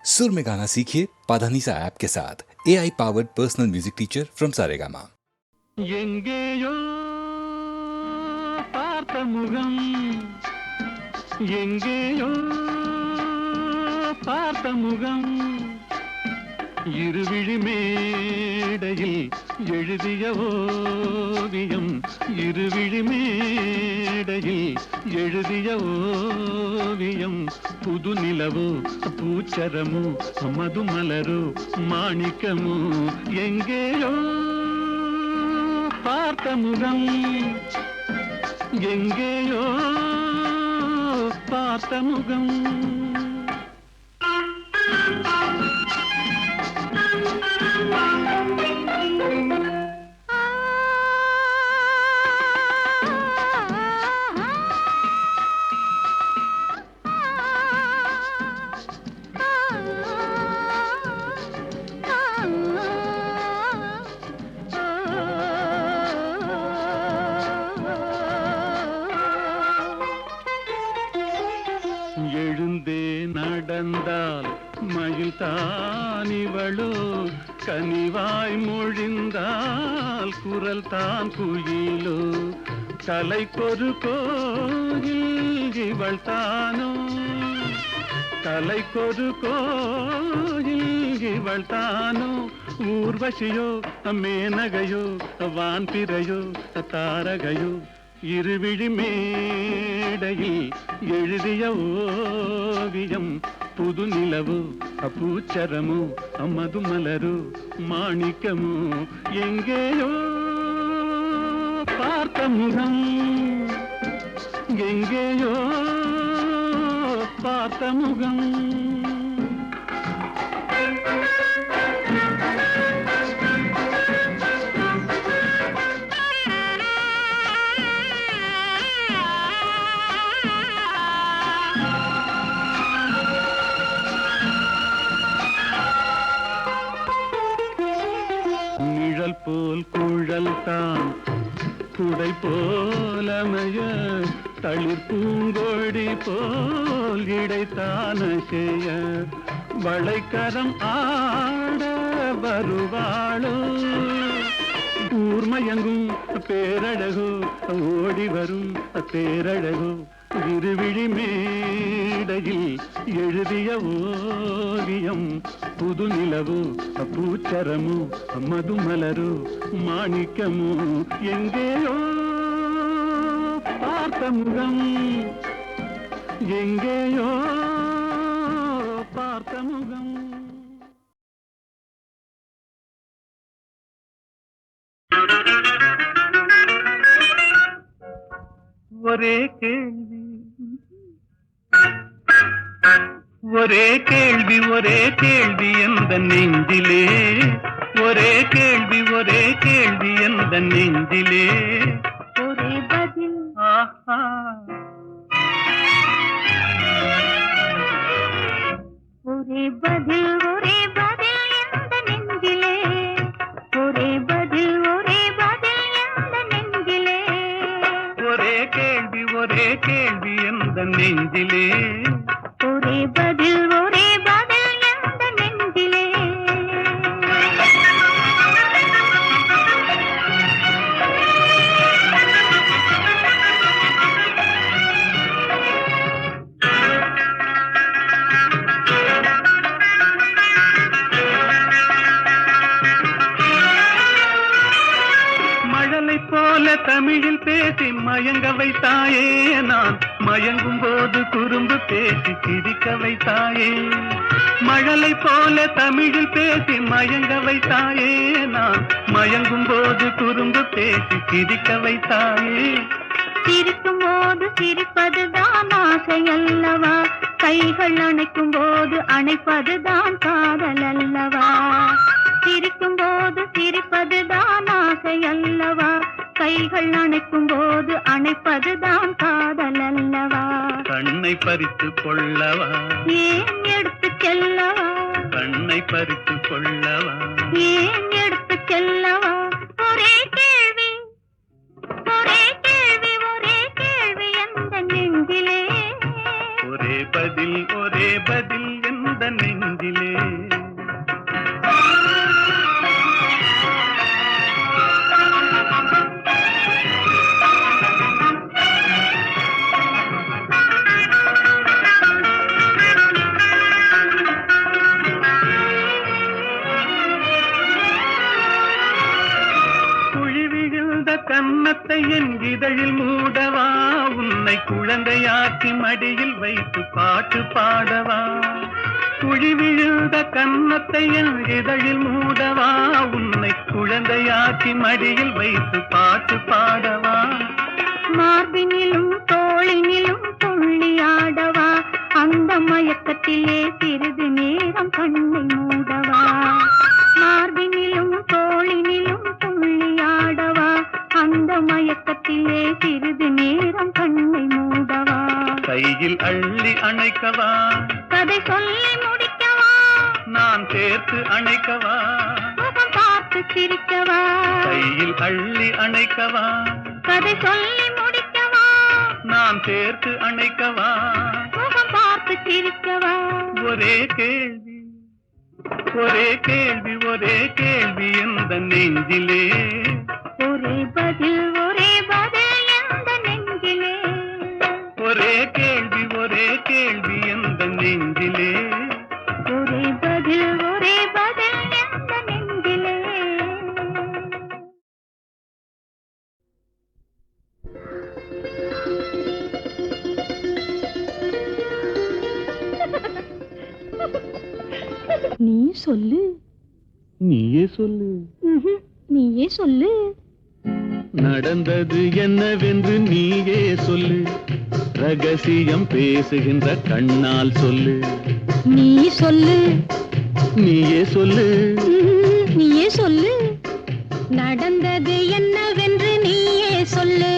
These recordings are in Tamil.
सुर में गाना सीखिए पाधानीसा ऐप के साथ। AI powered personal music teacher from Saregama. எங்கேயோ பார்த்த முகம், எங்கேயோ பார்த்த முகம், இருவிழி மேடையில் எழுதிய ஓவியம், இருவிழி மேடையில் எழுதிய ஓவியம், புது நிலவோ பூச்சரமோ மதுமலரோ மாணிக்கமோ, எங்கேயோ பார்த்த முகம், எங்கேயோ பார்த்த முகம். எழுந்தே நடந்தால் மயில் தானிவளோ, கனிவாய் மொழிந்தால் குரல் தான் குயிலோ, கலைக்கொரு கோயில் இவள் தானோ, கலைக்கொரு கோயில் இவள் தானோ, ஊர்வசியோ மேனகையோ வான்பிறையோ தாரகையோ, இருவிழி மேடையில் எழுதிய ஓவியம், புது நிலவோ பூச்சரமோ மதுமலரோ மாணிக்கமோ, எங்கேயோ பார்த்த முகம், எங்கேயோ பார்த்த முகம். நிழல் போல் குழல் தான் குடை போலமைய, தளிர் பூங்கொடி போல் இடைத்தான செய்ய, வளைக்கரம் ஆட வருவாளோ, ஊர்மயங்கும் பேரழகோ ஓடி வரும் பேரழகோ, இருவிழி மேடையில் எழுதிய ஓவியம், புது நிலவோ பூச்சரமோ மதுமலரோ மாணிக்கமோ, எங்கேயோ பார்த்த முகம், எங்கேயோ பார்த்த முகம். ஒரே கேள்வி, ஒரே கேள்வி, ஒரே கேள்வி எந்த நெஞ்சிலே, ஒரே கேள்வி, ஒரே கேள்வி எந்த நெஞ்சிலே, ஒரே பதில், ஆஹா, ஒரே பதில், ஒரே பதில் எந்த நெஞ்சிலே, ஒரே பதில், ஒரே பதில் எந்த நெஞ்சிலே, ஒரே கேள்வி, ஒரே கேள்வி எந்த நெஞ்சிலே, ஒரே பதில், ஒரே பதில் எந்த நெஞ்சிலே. மழலை போல தமிழில் பேசி மயங்க வைத்தாயே, நான் மயங்கும் போது குறும்பு பேசி சிரிக்க வைத்தாயே, மழலை போல தமிழில் பேசி மயங்க வைத்தாயே, நான் மயங்கும் போது குறும்பு பேசி சிரிக்க வைத்தாயே, சிரிக்கும் போது சிரிப்பதுதான் ஆசை அல்லவா, கைகள் அணைக்கும் போது அணைப்பதுதான் காதல் அல்லவா, சிரிக்கும் போது சிரிப்பதுதான் ஆசை அல்லவா, கைகள் அணைக்கும் போது அணைப்பதுதான் காதல் அல்லவா, கண்ணை பறித்து கொள்ளவா, ஏன் எடுத்து செல்லவா, கண்ணை பறித்து கொள்ளவா, ஏன் எடுத்து செல்லவா, ஒரே கேள்வி, ஒரே கேள்வி, ஒரே கேள்வி எந்த நெஞ்சிலே, ஒரே பதில், ஒரே பதில் எந்த இந்த நெஞ்சிலே. கன்னத்தை என் இதழில் மூடவா, உன்னை குழந்தையாக்கி மடியில் வைத்து பாட்டு பாடவா. குழி விழுந்த கன்னத்தை என் இதழில் மூடவா, உன்னை குழந்தையாக்கி மடியில் வைத்து பாட்டு பாடவா. மார்பினிலும் தோளினிலும் துள்ளியாடவா, அந்த மயக்கத்திலே சிறிது நேரம் கண்ணை மூடவா. மார்பினிலும் தோளினிலும் துள்ளியாடவா, அந்த மயக்கத்திலே சிறிது நேரம் கண்ணை மூடவா. கையில் அள்ளி அணைக்கவா, கதை சொல்லி முடிக்கவா, நான் சேர்த்து அணைக்கவா, முகம் பார்த்து சிரிக்கவா. கையில் அள்ளி அணைக்கவா, கதை சொல்லி முடிக்கவா, நான் சேர்த்து அணைக்கவா, முகம் பார்த்து சிரிக்கவா. ஒரே கேள்வி ஒரே கேள்வி ஒரே கேள்வி இந்த நெஞ்சிலே. ஒரே பதில் எந்த நெஞ்சிலே. ஒரே கேள்வி எந்த நெஞ்சிலே. ஒரே பதில் எந்த நெஞ்சிலே. நீ சொல்லு. நீயே சொல்லு. நீயே சொல்லு. நடந்தது என்னவென்று நீயே சொல்லு, ரகசியம் பேசுகின்ற கண்ணால் சொல்லு. நீ சொல்லு. நீயே சொல்லு. நீயே சொல்லு. நடந்தது என்னவென்று நீயே சொல்லு,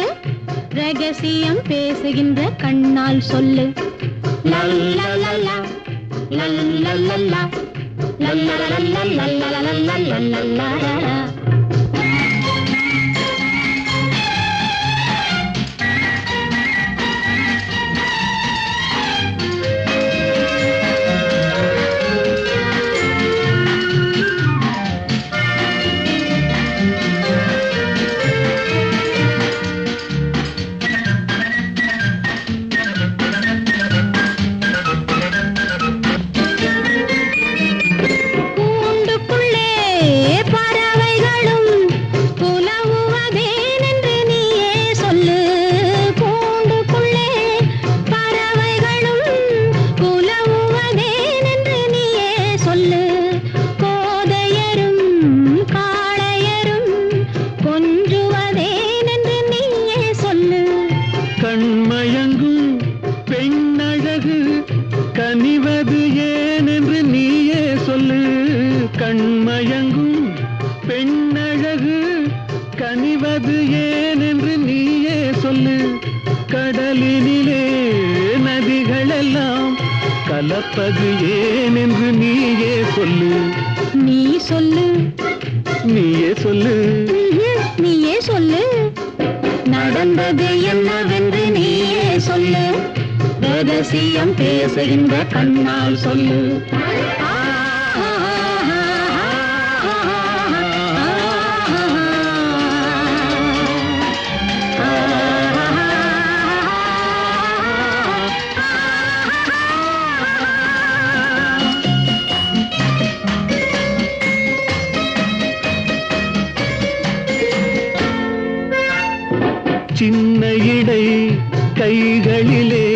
ரகசியம் பேசுகின்ற கண்ணால் சொல்லு. லல்லலல்லா லல்லலல்லா லல்லலல்லா. கலப்பது ஏன் என்று நீயே சொல்லு. நீ சொல்லு. நீயே சொல்லு. நீயே சொல்லு. நடந்தது என்னவென்று நீயே சொல்லு, ரகசியம் பேசுகின்ற கண்ணால் சொல்லு. சின்ன இடை கைகளிலே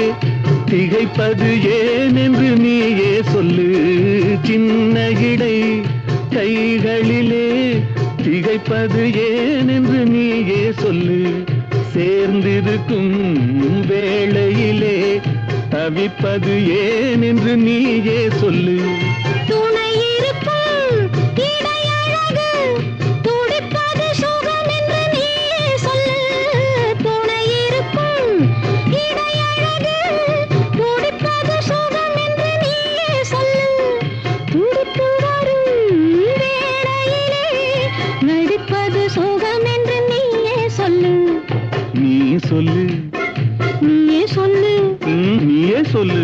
திகைப்பது ஏன் என்று நீயே சொல்லு. சின்ன இடை கைகளிலே திகைப்பது ஏன் என்று நீயே சொல்லு. சேர்ந்திருக்கும் வேளையிலே தவிப்பது ஏன் என்று நீயே சொல்லு. சொல்லு. நீயே சொல்லு. நீயே சொல்லு.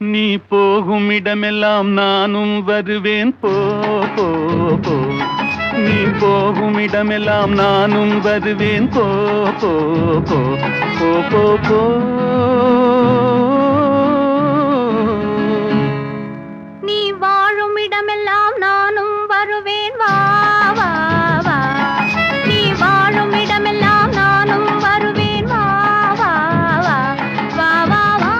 நீ போகும் இடமெல்லாம் நானும் வருவேன் போ போ போ. நீ போகும் இடமெல்லாம் நானும் வருவேன் போ போ போ போ போ போ. நீ வாழும் இடமெல்லாம் நானும் வருவேன் வா வா வா. நீ வாழும் இடமெல்லாம் நானும் வருவேன் வா வா வா வா வா வா.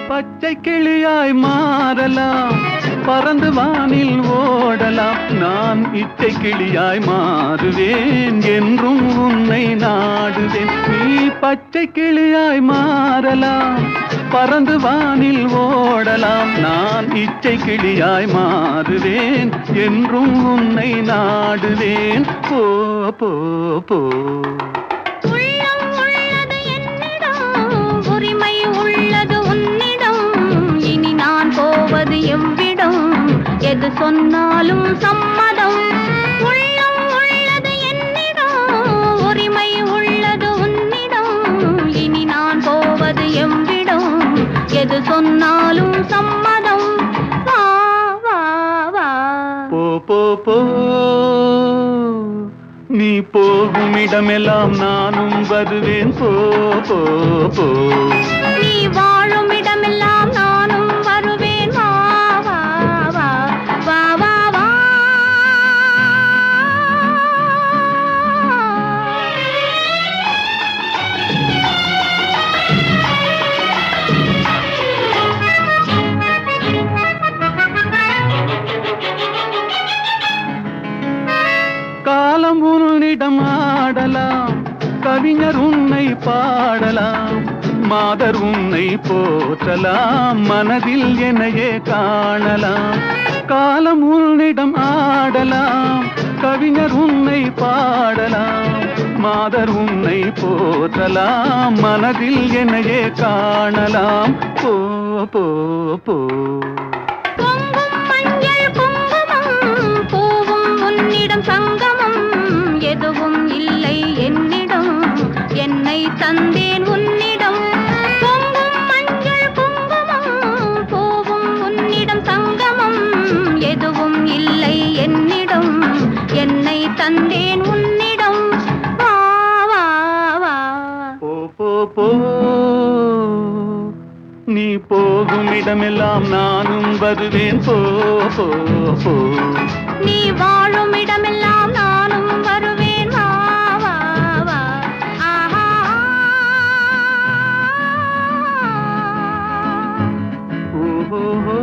பச்சை கிளியாய் மாறலாம், பறந்து வானில் ஓடலாம். நான் இச்சை கிளியாய் மாறுவேன், என்றும் உன்னை நாடுவேன். நீ பச்சை கிளியாய் மாறலாம், பறந்து வானில் ஓடலாம். நான் இச்சை கிளியாய் மாறுவேன், என்றும் உன்னை நாடுவேன். போ போ போ. உள்ளம் உள்ளது என்னிடம், உரிமை உள்ளது உன்னிடம். இனி நான் போவது எவ்விடம், எது சொன்னாலும் சம்மதம். உள்ளம் உள்ளது என்னிடம், உரிமை உள்ளது உன்னிடம். இனி நான் போவது எவ்விடம், எது சொன்னாலும் சம்மதம். வா வா வா. போ போ போ. நீ போகும் இடமெல்லாம் நானும் வருவேன் போ போ போ. நீ வாழும் இடமெல்லாம் நானும் வருவேன் வா வா வா வா வா வா. காலம் உன்னிடம் ஆடலாம், கவிஞர் உன்னை பாடலாம். மாதர் உன்னை போற்றலாம், மனதில் என்னையே காணலாம். காலம் உன்னிடம் ஆடலாம், கவிஞர் உன்னை பாடலாம். மாதர் உன்னை போற்றலாம், மனதில் என்னையே காணலாம். போ போ போ. பொங்கும் மஞ்சள் குங்குமம், பூவும் உன்னிடம் சங்கமம். எதுவும் இல்லை என்னிடம், என்னை தந்தேன் உன்னிடம். பொங்கும் மஞ்சள் குங்குமம், பூவும் உன்னிடம் சங்கமம். எதுவும் இல்லை என்னிடம், என்னை தந்தேன் உன்னிடம். வா வா வா. போ போ போ. நீ போகும் இடமெல்லாம் நானும் வருவேன் போ போ போ. நீ வாழும் இடமெல்லாம் நானும் வருவேன் வா வா வா. ஆஹா. ஓ ஓ ஓ.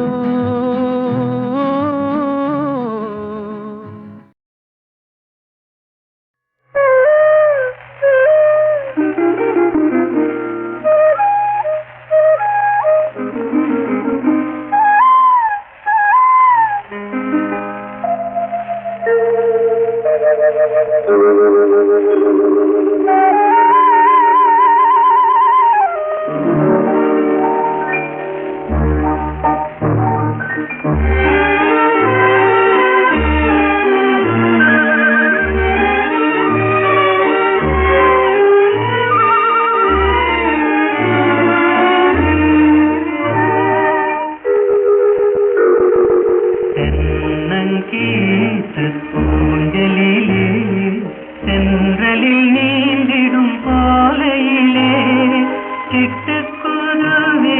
சிட்டுக்குருவி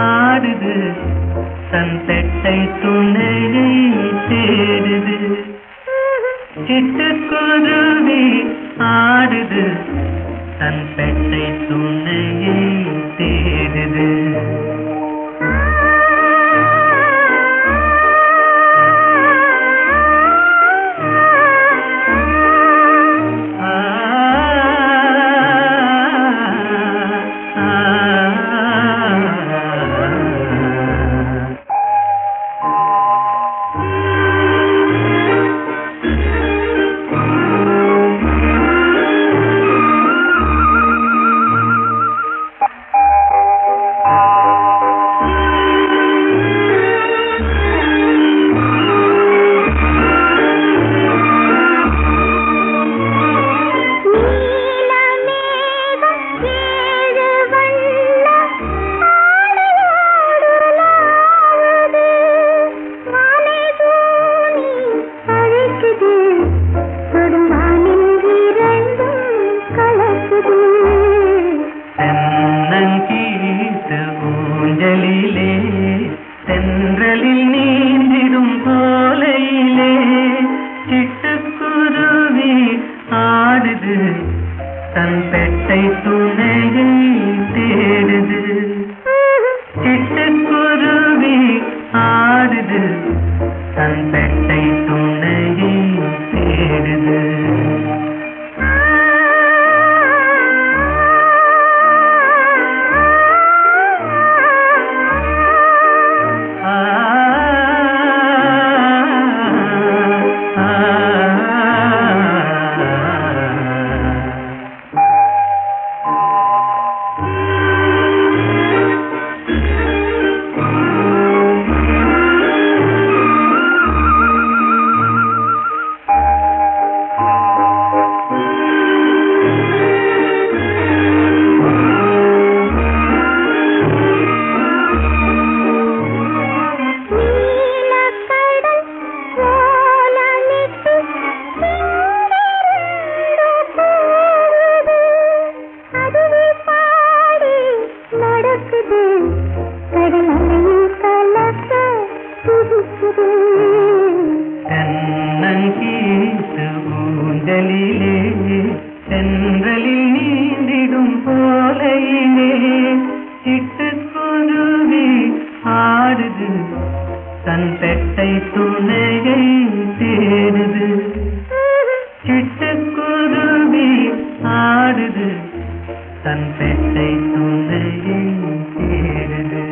ஆடுது தன் பெட்டை துணையை தேடுது. சிட்டுக்குருவி ஆடுது தன் பெட்டை துணையை தேடுது. தென்றலில் நீந்திடும் போலையிலே சிட்டுக்குருவி ஆடுது தன் பெட்டை துணையை தேடுது. சிட்டுக்குருவி ஆடுது தன் பெட்டை துணையை தேடுது. தென்னங்கீத்து ஊஞ்சலிலே தென்றலில் நீந்திடும் போலையிலே சிட்டுக்குருவி ஆடுது தன் பெட்டை துணையை தேடுது. சிட்டுக்குருவி ஆடுது தன் பெட்டை துணையை தேடுது.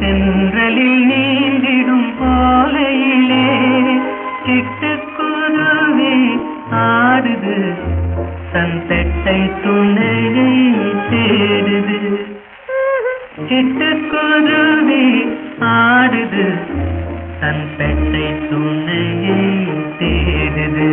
தென்றலில் நீந்திடும் போலையிலே சிட்டுக்குருவி ஆடுது தன் பெட்டை துணையை தேடுது. சிட்டுக்குருவி ஆடுது தன் பெட்டை துணையை தேடுது.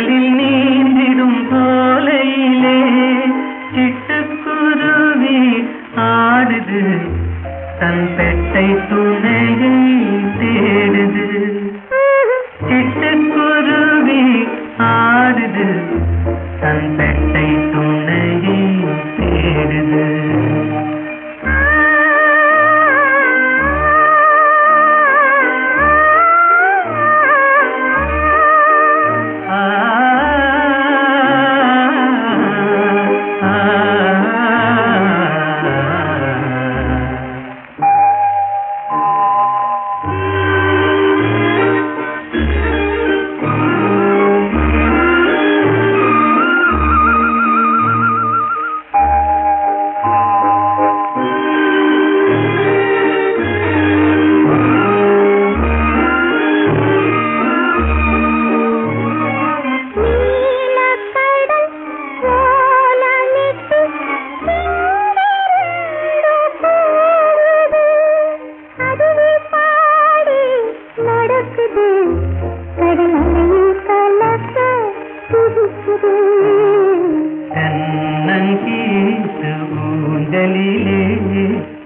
தென்றலில் நீந்திடும் சோலையிலே சிட்டுக்குருவி ஆடுது தன் பெட்டை துணையை தேடுது சிட்டுக்குருவி ஆடுது தன் பெட்டை துணையை தேடுது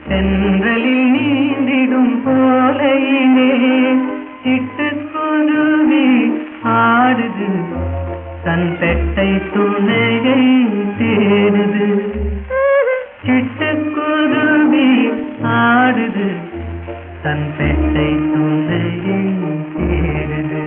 தென்றலில் நீந்திடும் போலையிலே சிட்டுக்குருவி ஆடுது தன் பெட்டை துணையை தேடுது சிட்டுக்குருவி ஆடுது தன் பெட்டை துணையை தேடுது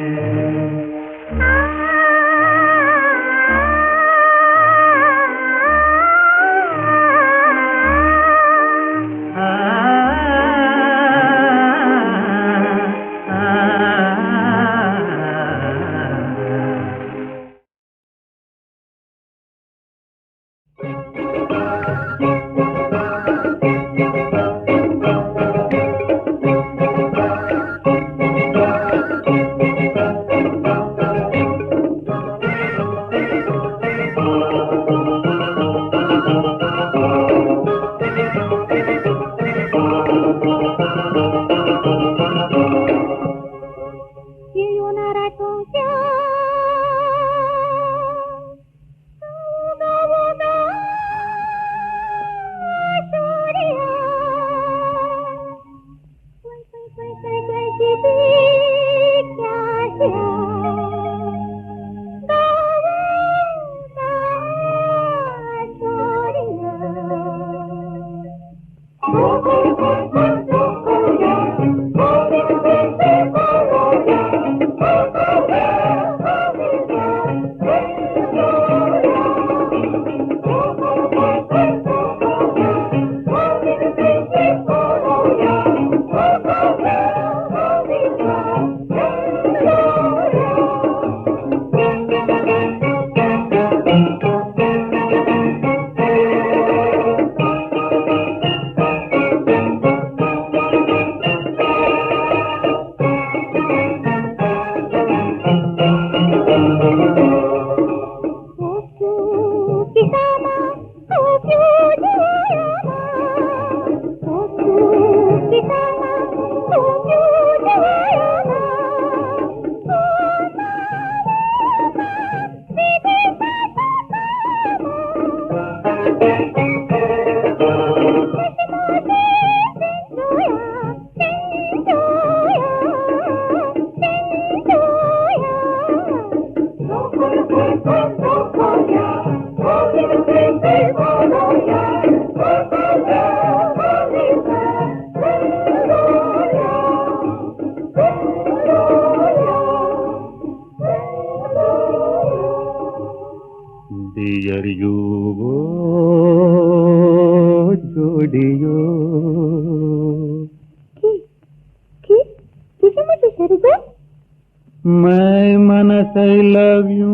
My manas, I love you,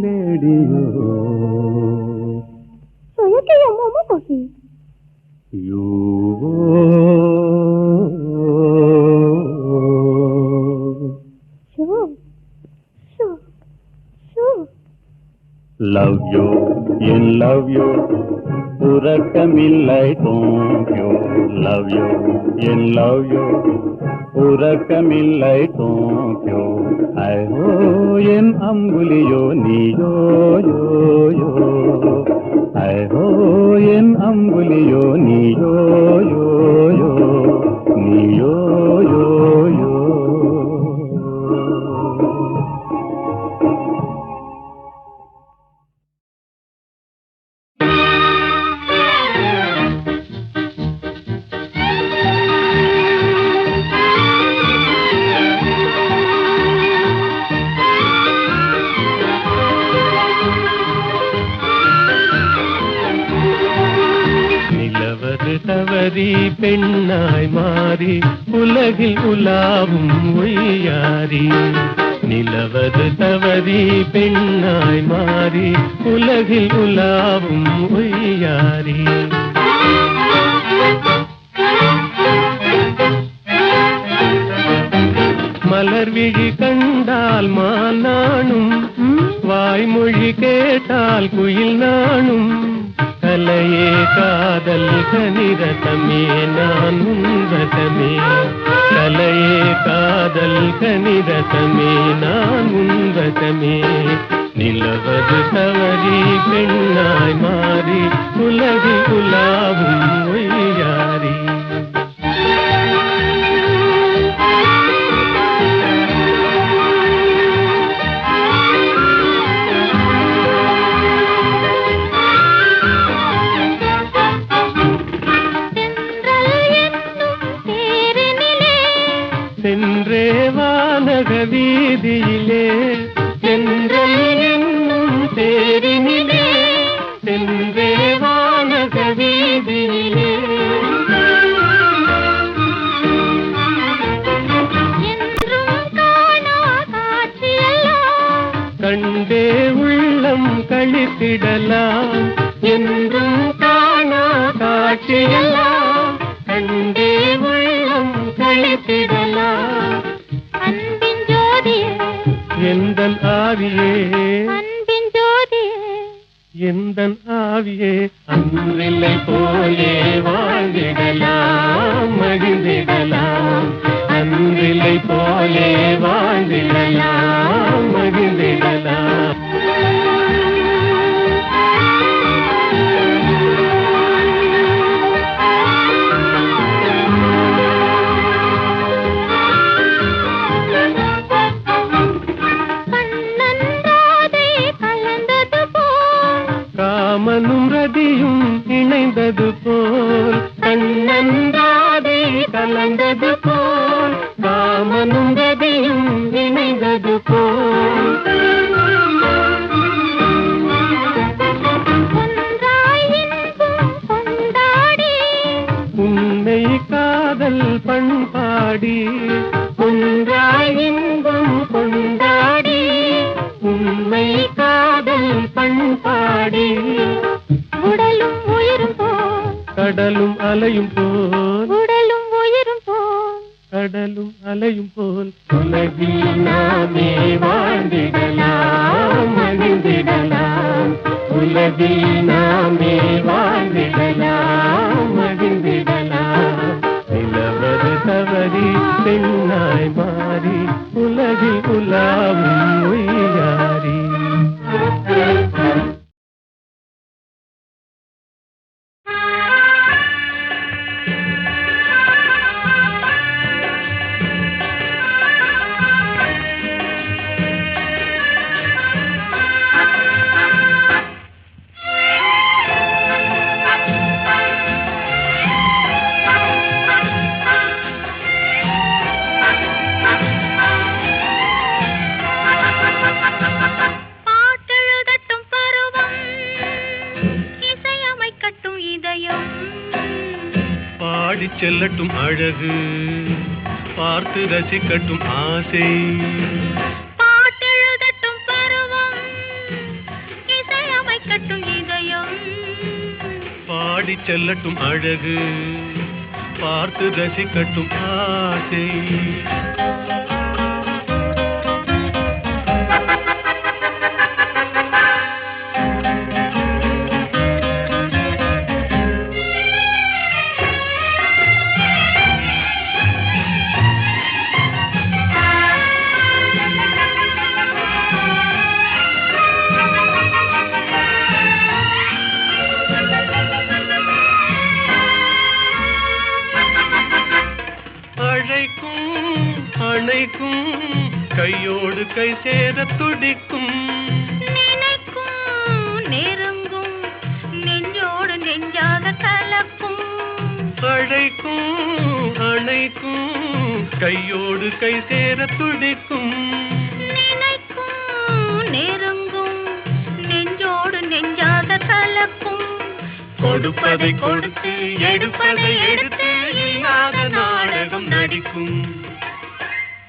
lady. So you can your mama coffee. You. Sure. Love you, in love you. உறக்கமில்லை தோங்கியோ லவ் யூ என் லவ் யூ உறக்கமில்லை தோங்கியோ ஐயோ என் அம்புலியோ நீயோ யோ யோ ஐயோ என் அம்புலியோ நீயோ யோ யோ நீயோ யோ யோ தவறி பெண்ணாய் மாறி உலகில் உலாவும் ஒய்யாரி நிலவது தவறி பெண்ணாய் மாறி உலகில் உலாவும் ஒய்யாரி மலர் விழி கண்டால் மானானும் வாய்மொழி கேட்டால் குயில் நானும் கலையே காதல் கனிரதமே நான் உன்வசமே கலையே காதல் கனிரதமே நான் உன்வசமே நிலவது தவறி பெண்ணாய் மாறி உலகில் உலாவும் ஒய்யாரி சென்றே வானக வீதியிலே சென்றல் என்னும் தேரினிலே சென்றே வானக வீதியிலே கண்டே உள்ளம் கழித்திடலாம் என்றும் காணா காட்சியெல்லாம் கண்டே உள்ளம் கழித்திடலாம் அன்பின் ஜோதியே எந்தன் ஆவியே அன்பின் ஜோதியே எந்தன் ஆவியே அன்றில்லை போலே வாழ்ந்திடலாம் மகிழ்ந்திடலாம் அன்றில்லை போலே வாழ்ந்திடலாம் மகிழ்ந்திடலாம் காமனும் ரதியும் இணைந்தது போல் கண்ணன்றாதே கலந்தது போல் காமனும் ரதியும் இணைந்தது போல் உன்னை காதல் பண்பாடி ஒன்றாய் இன்பம் கொண்டாடி உண்மை காதல் பண்பாடி உடலும் உயிரும் போல் கடலும் அலையும் போல் உடலும் உயிரும் போல் கடலும் அலையும் போல் உலகில் நாமே வாழ்ந்திடலாம் மகிழ்ந்திடலாம் உலகில் நாமே வாழ்ந்திடலாம் மகிழ்ந்திடலாம் நிலவது தவறி பெண்ணாய் மாறி உலகில் உலாவும் ஒய்யாரி பாட்டெழுதட்டும் பருவம் இசையமைக்கட்டும் இதயம் பாடிச் செல்லட்டும் அழகு பார்த்து ரசிக்கட்டும் ஆசை பாட்டெழுதட்டும் பருவம் இசையமைக்கட்டும் இதயம் பாடிச் செல்லட்டும் அழகு பார்த்து ரசிக்கட்டும் ஆசை அணைக்கும் கையோடு கை சேர துடிக்கும் நினைக்கும் நெருங்கும் நெஞ்சோடு நெஞ்சாக கலக்கும் அழைக்கும் அணைக்கும் கையோடு கை சேர துடிக்கும் நினைக்கும் நெருங்கும் நெஞ்சோடு நெஞ்சாக கலக்கும் கொடுப்பதை கொடுத்து எடுப்பதை எடுத்து இல்லாத நாடகம் நடிக்கும்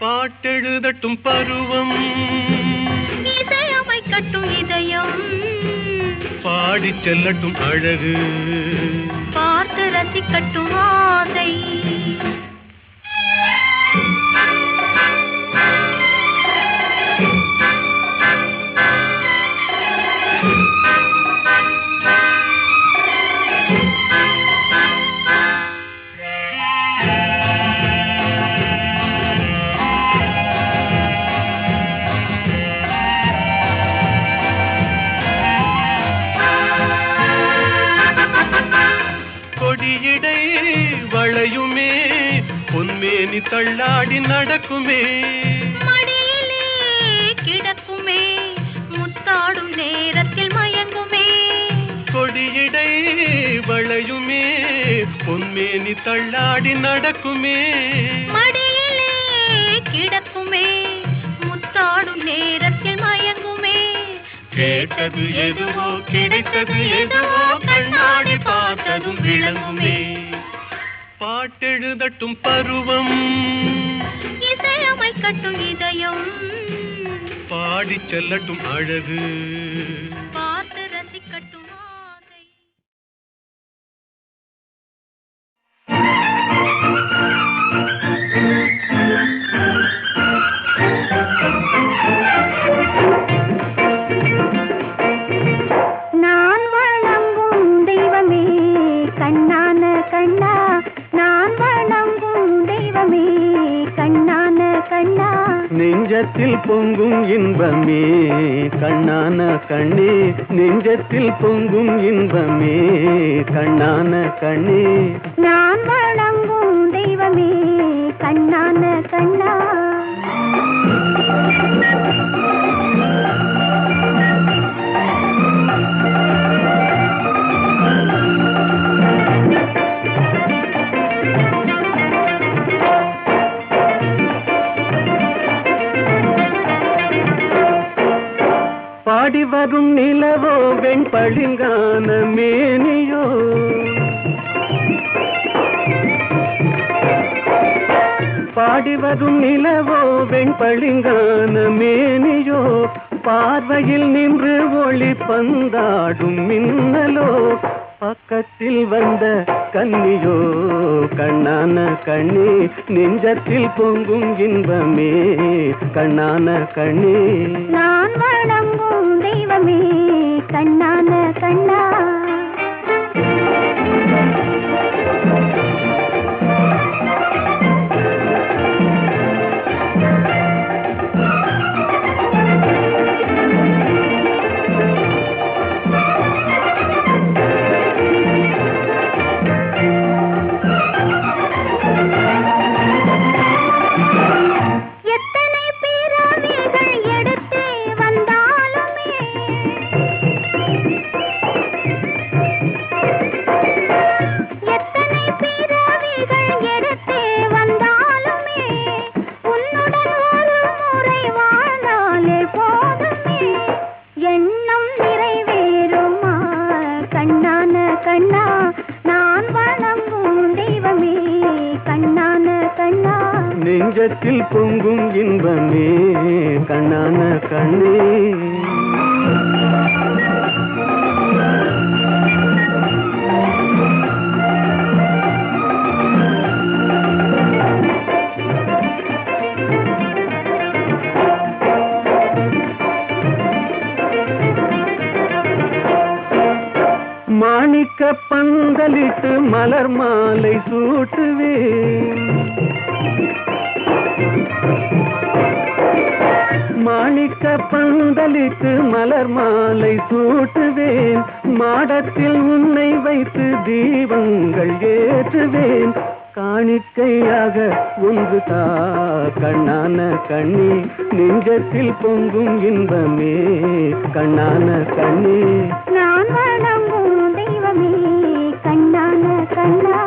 பாட்டெழுதட்டும் பருவம் இசையமைக்கட்டும் இதயம் பாடி செல்லட்டும் அழகு பார்த்து ரசிக்கட்டும் ஆசை கொடியிடை வளையுமே பொன்மேனி தள்ளாடி நடக்குமே மடியிலே கிடக்குமே முத்தாடும் நேரத்தில் மயங்குமே கொடியிடை வளையுமே பொன்மேனி தள்ளாடி நடக்குமே மடியிலே கிடக்குமே முத்தாடும் நேரத்தில் மயங்குமே கேட்டது எதுவோ கிடைத்தது எதுவோ கண்ணாடி பார்த்ததும் விளங்குமே பாட்டெழுதட்டும் பருவம் இசையமைக்கட்டும் இதயம் பாடி செல்லட்டும் அழகு பார்த்து ரசிக்கட்டும் ஆசை நான் வணங்கும் தெய்வமே கண்ணான கண்ணா நான் வணங்கும் தெய்வமே கண்ணான கண்ணா நெஞ்சத்தில் பொங்கும் இன்பமே கண்ணான கண்ணே நெஞ்சத்தில் பொங்கும் இன்பமே கண்ணான கண்ணே நான் வணங்கும் தெய்வமே கண்ணான கண்ணா பாடி வரும் நிலவோ வெண்பளிங்கான மேனியோ பாடி வரும் நிலவோ வெண்பளிங்கான மேனியோ பார்வையில் நின்று ஒளி பந்தாடும் மின்னலோ பக்கத்தில் வந்த கன்னியோ கண்ணான கண்ணே நெஞ்சத்தில் பொங்கும் இன்பமே கண்ணான கண்ணே நான் வணங்கும் தெய்வமே கண்ணான கண்ணா எத்தனை பிறவிகள் எடுத்து வந்தாலுமே எத்தனை பிறவிகள் எடுத்து வந்தாலுமே உன்னுடன் ஒரு முறை வாழ்ந்தாலே போதுமே எண்ணம் நிறைவேறுமா கண்ணான கண்ணா நான் வணங்கும் தெய்வமே கண்ணான கண்ணா நெஞ்சத்தில் பொங்கும் இன்பமே கண்ணான கண்ணே மாணிக்க பந்தலிட்டு மலர் மாலை சூட்டுவேன் மாணிக்க பந்தலிட்டு மலர் மாலை சூட்டுவேன் மாடத்தில் உன்னை வைத்து தீபங்கள் ஏற்றுவேன் காணிக்கையாக ஒன்று தா கண்ணான கண்ணே, நெஞ்சத்தில் பொங்கும் இன்பமே கண்ணான கண்ணே, நான் வணங்கும் தெய்வமே கண்ணான கண்ணா.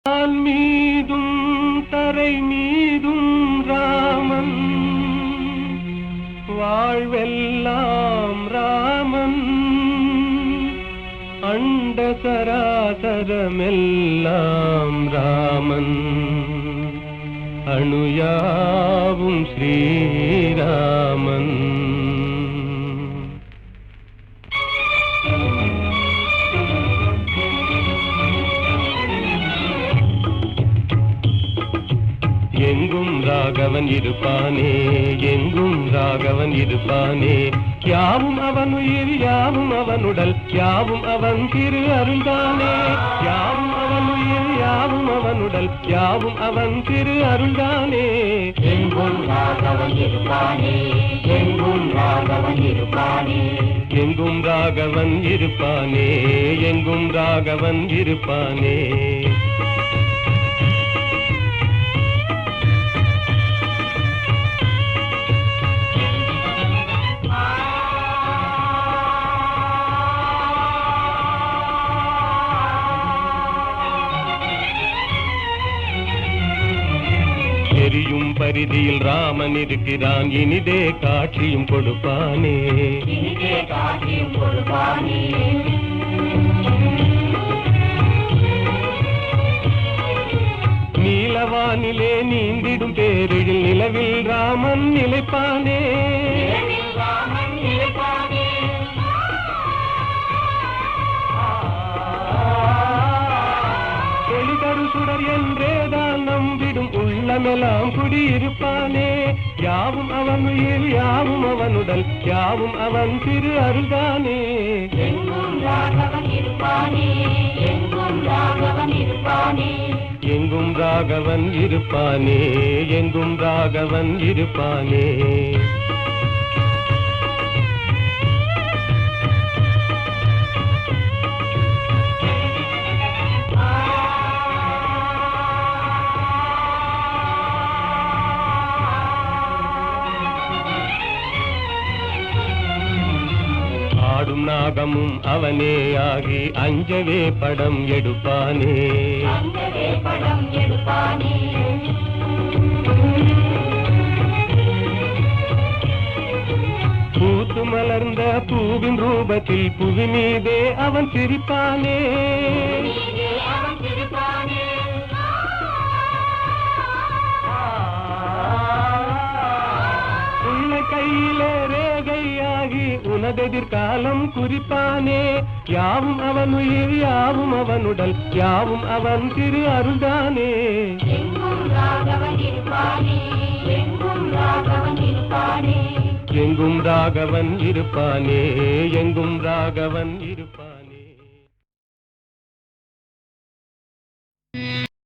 வான் மீதும் தரை மீதும் ராமன், வாழ்வெல்லாம் ராமன், அண்ட சராசரமெல்லாம் ராமன், அணுயாவும் ஸ்ரீராமன். எங்கும் ராகவன் இருப்பானே, எங்கும் ராகவன் இருப்பானே, யாவும் அவன் உயிர் யாவும் அவனுடல் யாவும் அவன் திரு அருள்தானே, யாவும் அவன் உயிர் யாவும் அவனுடல் யாவும் அவன் திரு அருள்தானே. எங்கும் ராகவன் இருப்பானே, எங்கும் ராகவன் இருப்பானே, எங்கும் ராகவன் இருப்பானே, எங்கும் ராகவன் இருப்பானே. எரியும் பரிதியில் ராமன் இருக்கிறான், இனிதே காட்சியும் கொடுப்பானே, இனிதே காட்சியும் கொடுப்பானே. நீலவானிலே நீந்திடும் பேரில் நிலவில் ராமன் நிலைப்பானே, ராமன் நிலைப்பானே. ஒளிதரு சுடர் என்றேதான் நம்பிடும் உள்ளமெல்லாம் குடியிருப்பானே, யாவும் அவன் உயிர் யாவும் அவனுடல் யாவும் அவன் திரு அருள்தானே. எங்கும் ராகவன் இருப்பானே, எங்கும் ராகவன் இருப்பானே, எங்கும் ராகவன் இருப்பானே, எங்கும் ராகவன் இருப்பானே. ஆடும் நாகமும் அவனே ஆகி அஞ்சவே படம் எடுப்பானே, அங்கவே படம் எடுப்பானே. பூத்து மலர்ந்த பூவின் ரூபத்தில் புவி மீதே அவன் சிரிப்பானே, நீதே அவன் சிரிப்பானே. உள்ள கையிலே ரேகையாகி உனதெதிர்காலம் குறிப்பானே, யாவும் அவன் உயிர் யாவும் அவனுடல் யாவும் அவன் திரு அருள்தானே. எங்கும் ராகவன் இருப்பானே, எங்கும் ராகவன் இருப்பானே, எங்கும் ராகவன் இருப்பானே, எங்கும் ராகவன் இருப்பானே.